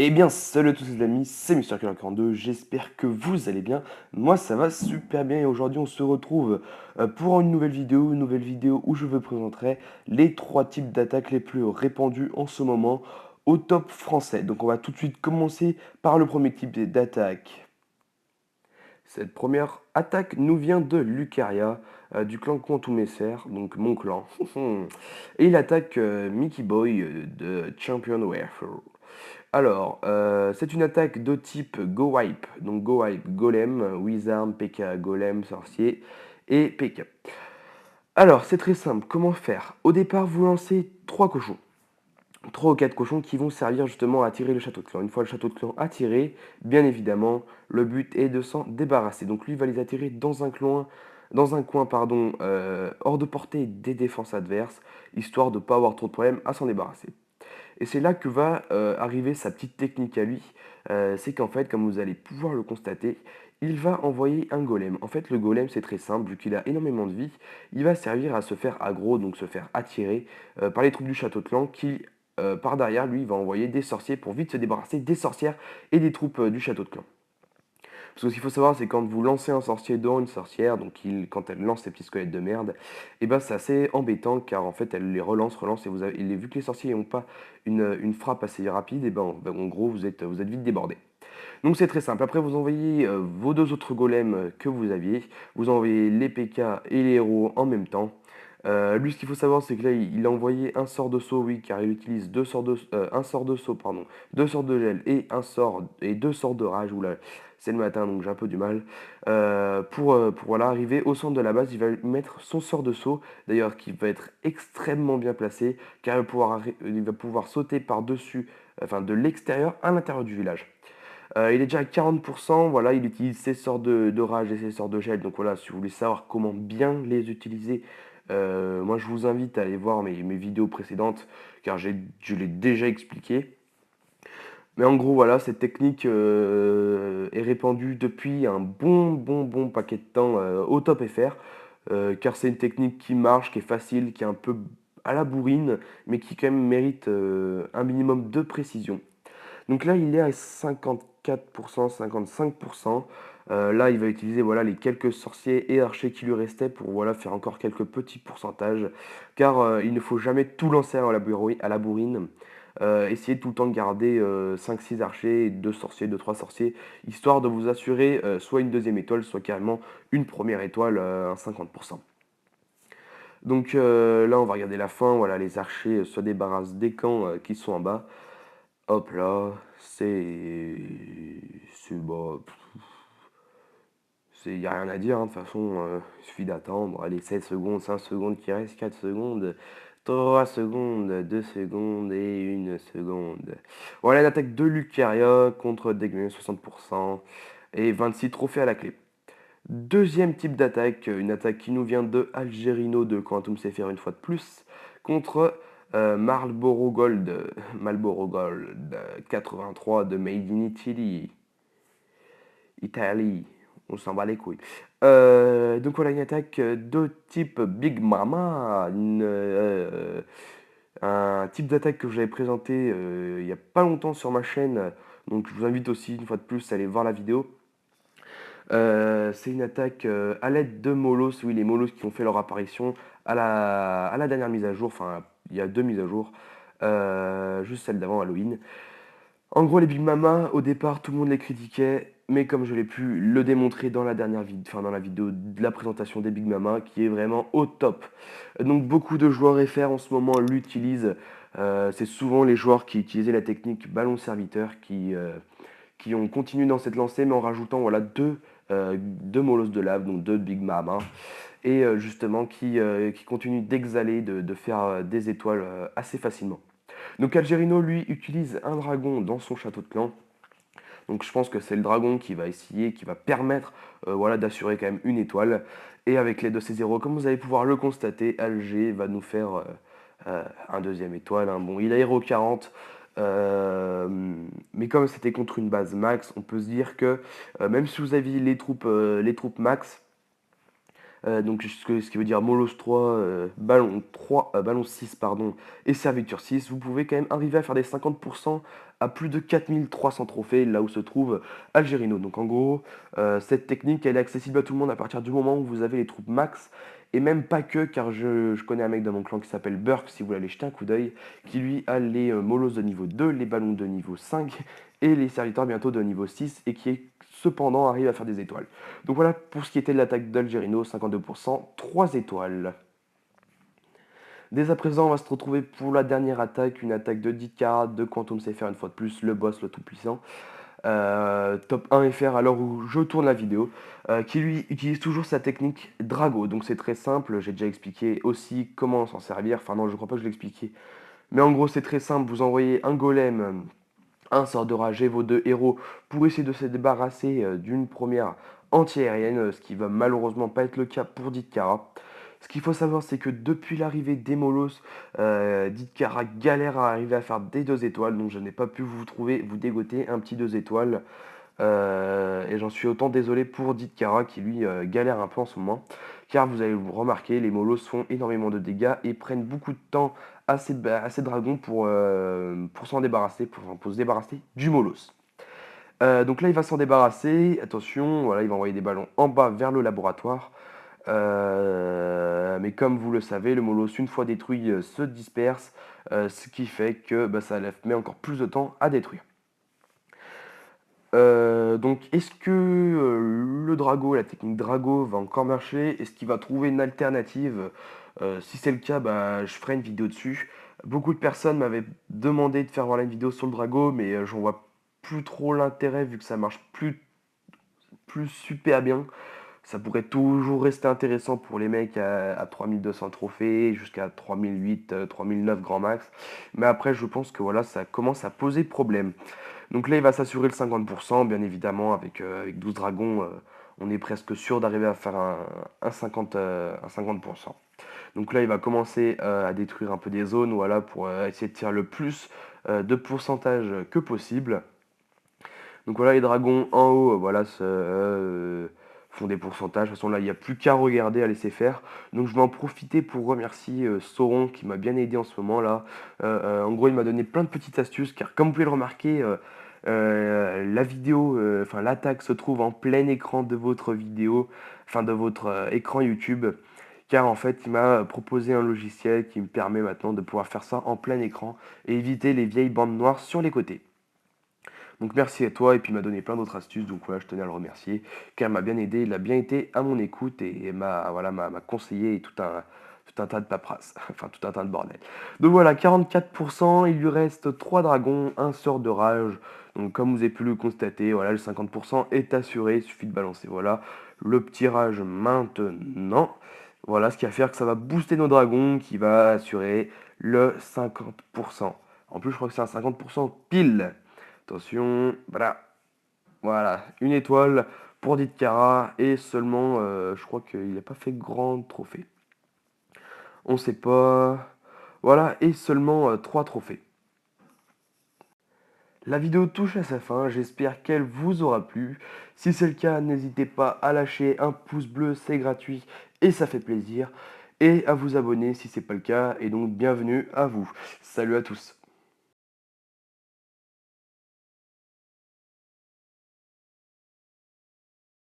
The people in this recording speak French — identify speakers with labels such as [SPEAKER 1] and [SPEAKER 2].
[SPEAKER 1] Eh bien, salut à tous les amis, c'est MrKiller42, j'espère que vous allez bien. Moi, ça va super bien et aujourd'hui, on se retrouve pour une nouvelle vidéo où je vous présenterai les trois types d'attaques les plus répandus en ce moment au top français. Donc, on va tout de suite commencer par le premier type d'attaque. Cette première attaque nous vient de Lucaria, du clan Quantum Esser, donc mon clan. Et il attaque Mickey Boy de Champion Warfare. Alors, c'est une attaque de type Go Wipe. Donc Go Wipe, Golem, Wizard, PK, Golem, Sorcier et PK. Alors, c'est très simple. Comment faire? Au départ, vous lancez 3 cochons. 3 ou 4 cochons qui vont servir justement à attirer le château de clan. Une fois le château de clan attiré, bien évidemment, le but est de s'en débarrasser. Donc lui, il va les attirer dans un coin pardon, hors de portée des défenses adverses, histoire de ne pas avoir trop de problèmes à s'en débarrasser. Et c'est là que va arriver sa petite technique à lui. C'est qu'en fait, comme vous allez pouvoir le constater, il va envoyer un golem. En fait, le golem, c'est très simple, vu qu'il a énormément de vie, il va servir à se faire aggro, donc se faire attirer par les troupes du château de clan qui, par derrière, lui, va envoyer des sorciers pour vite se débarrasser des sorcières et des troupes du château de clan. Parce que ce qu'il faut savoir, c'est quand vous lancez un sorcier dans une sorcière, donc quand elle lance ses petits squelettes de merde, et ben c'est assez embêtant car en fait elle les relance, et vu que les sorciers n'ont pas une frappe assez rapide, et ben en gros vous êtes vite débordé. Donc c'est très simple. Après vous envoyez vos deux autres golems que vous aviez, vous envoyez les PK et les héros en même temps. Lui, ce qu'il faut savoir, c'est que là, il a envoyé un sort de saut, oui, car il utilise un sort de saut, pardon, deux sorts de gel et deux sorts de rage. Oula, c'est le matin, donc j'ai un peu du mal. Pour voilà, arriver au centre de la base, il va mettre son sort de saut, d'ailleurs, qui va être extrêmement bien placé, car il va pouvoir sauter par-dessus, enfin de l'extérieur à l'intérieur du village. Il est déjà à 40%, voilà, il utilise ses sorts de rage et ses sorts de gel. Donc voilà, si vous voulez savoir comment bien les utiliser, moi je vous invite à aller voir mes vidéos précédentes, car je l'ai déjà expliqué. Mais en gros, voilà, cette technique est répandue depuis un bon paquet de temps au top FR, car c'est une technique qui marche, qui est facile, qui est un peu à la bourrine, mais qui quand même mérite un minimum de précision. Donc là, il est à 54%, 55%. Là, il va utiliser voilà, les quelques sorciers et archers qui lui restaient pour voilà, faire encore quelques petits pourcentages. Car il ne faut jamais tout lancer à la bourrine. Essayez tout le temps de garder 5-6 archers, 2 sorciers, 2-3 sorciers, histoire de vous assurer soit une deuxième étoile, soit carrément une première étoile, un 50%. Donc là, on va regarder la fin. Voilà, les archers se débarrassent des camps qui sont en bas. Hop là, c'est bon, il n'y a rien à dire, hein, de toute façon, il suffit d'attendre. Allez, 7 secondes, 5 secondes qui restent, 4 secondes, 3 secondes, 2 secondes et 1 seconde. Voilà l'attaque de Lucaria contre Degme, 60% et 26 trophées à la clé. Deuxième type d'attaque, une attaque qui nous vient de Algerino de Quantum CFR une fois de plus, contre Marlboro Gold 83 de Made in Italy. Italie, on s'en bat les couilles. Donc voilà une attaque de type Big Mama, un type d'attaque que j'avais présenté il n'y a pas longtemps sur ma chaîne, donc je vous invite aussi une fois de plus à aller voir la vidéo. C'est une attaque à l'aide de Molos, oui les Molos qui ont fait leur apparition à la dernière mise à jour, enfin il y a 2 mises à jour, juste celle d'avant Halloween. En gros, les Big Mama, au départ, tout le monde les critiquait, mais comme je l'ai pu le démontrer dans la dernière vidéo, enfin dans la vidéo de la présentation des Big Mama, qui est vraiment au top. Donc beaucoup de joueurs FR en ce moment l'utilisent. C'est souvent les joueurs qui utilisaient la technique ballon serviteur qui ont continué dans cette lancée, mais en rajoutant voilà deux molosses de lave, donc deux Big Mama, et justement qui continuent d'exhaler, de faire des étoiles assez facilement. Donc Algerino, lui, utilise un dragon dans son château de clan. Donc je pense que c'est le dragon qui va essayer, qui va permettre voilà, d'assurer quand même une étoile. Et avec l'aide de ces héros, comme vous allez pouvoir le constater, Alger va nous faire un deuxième étoile. Hein. Bon, il a héros 40. Mais comme c'était contre une base max, on peut se dire que même si vous aviez les troupes max, donc ce qui veut dire Molos 3, Ballon 6 pardon, et Serviture 6, vous pouvez quand même arriver à faire des 50% à plus de 4300 trophées, là où se trouve Algerino. Donc en gros, cette technique, elle est accessible à tout le monde à partir du moment où vous avez les troupes max, et même pas que, car je connais un mec dans mon clan qui s'appelle Burk, si vous voulez aller jeter un coup d'œil, qui lui a les molosses de niveau 2, les ballons de niveau 5, et les serviteurs bientôt de niveau 6, et qui est cependant arrive à faire des étoiles. Donc voilà pour ce qui était de l'attaque d'Algerino, 52%, 3 étoiles. Dès à présent, on va se retrouver pour la dernière attaque, une attaque de 10 carats de Quantum Safer, une fois de plus, le boss, le tout-puissant. Top 1 FR à l'heure où je tourne la vidéo, qui lui utilise toujours sa technique Drago. Donc c'est très simple, j'ai déjà expliqué aussi comment s'en servir. Enfin non, je crois pas que je l'ai expliqué. Mais en gros, c'est très simple, vous envoyez un golem, un sort de rage et vos deux héros pour essayer de se débarrasser d'une première anti-aérienne, ce qui va malheureusement pas être le cas pour Ditkara. Ce qu'il faut savoir, c'est que depuis l'arrivée des Molos, Ditkara galère à arriver à faire des 2 étoiles, donc je n'ai pas pu vous dégoter un petit 2 étoiles. Et j'en suis autant désolé pour Ditkara qui lui galère un peu en ce moment. Car vous allez vous remarquer, les Molos font énormément de dégâts et prennent beaucoup de temps à ces dragons pour s'en débarrasser, pour se débarrasser du Molos. Donc là, il va s'en débarrasser. Attention, voilà, il va envoyer des ballons en bas vers le laboratoire. Mais comme vous le savez, le Molos, une fois détruit, se disperse, ce qui fait que ça met encore plus de temps à détruire. Donc est-ce que le Drago, la technique Drago va encore marcher? Est-ce qu'il va trouver une alternative? Si c'est le cas, je ferai une vidéo dessus. Beaucoup de personnes m'avaient demandé de faire voilà, une vidéo sur le Drago, mais j'en vois plus trop l'intérêt vu que ça marche plus super bien. Ça pourrait toujours rester intéressant pour les mecs à 3200 trophées, jusqu'à 3008, 3009 grand max. Mais après, je pense que voilà, ça commence à poser problème. Donc là, il va s'assurer le 50%, bien évidemment, avec 12 dragons, on est presque sûr d'arriver à faire un 50%. Donc là, il va commencer à détruire un peu des zones, voilà, pour essayer de tirer le plus de pourcentage que possible. Donc voilà, les dragons en haut, voilà, font des pourcentages. De toute façon, là, il n'y a plus qu'à regarder, à laisser faire. Donc je vais en profiter pour remercier Sauron qui m'a bien aidé en ce moment là. En gros, il m'a donné plein de petites astuces, car comme vous pouvez le remarquer, la vidéo, enfin l'attaque se trouve en plein écran de votre vidéo, enfin de votre écran YouTube. Car en fait, il m'a proposé un logiciel qui me permet maintenant de pouvoir faire ça en plein écran et éviter les vieilles bandes noires sur les côtés. Donc merci à toi, et puis il m'a donné plein d'autres astuces, donc voilà, je tenais à le remercier, car il m'a bien aidé, il a bien été à mon écoute et m'a conseillé et tout un tas de paperasse, enfin tout un tas de bordel. Donc voilà, 44%, il lui reste 3 dragons, un sort de rage, donc comme vous avez pu le constater, voilà, le 50% est assuré, il suffit de balancer, voilà, le petit rage maintenant. Voilà, ce qui va faire que ça va booster nos dragons, qui va assurer le 50%. En plus, je crois que c'est un 50% pile. Attention, voilà. Voilà, une étoile pour Ditkara et seulement, je crois qu'il n'a pas fait grand trophée. On sait pas. Voilà, et seulement 3 trophées. La vidéo touche à sa fin, j'espère qu'elle vous aura plu. Si c'est le cas, n'hésitez pas à lâcher un pouce bleu, c'est gratuit et ça fait plaisir. Et à vous abonner si c'est pas le cas, et donc bienvenue à vous. Salut à tous.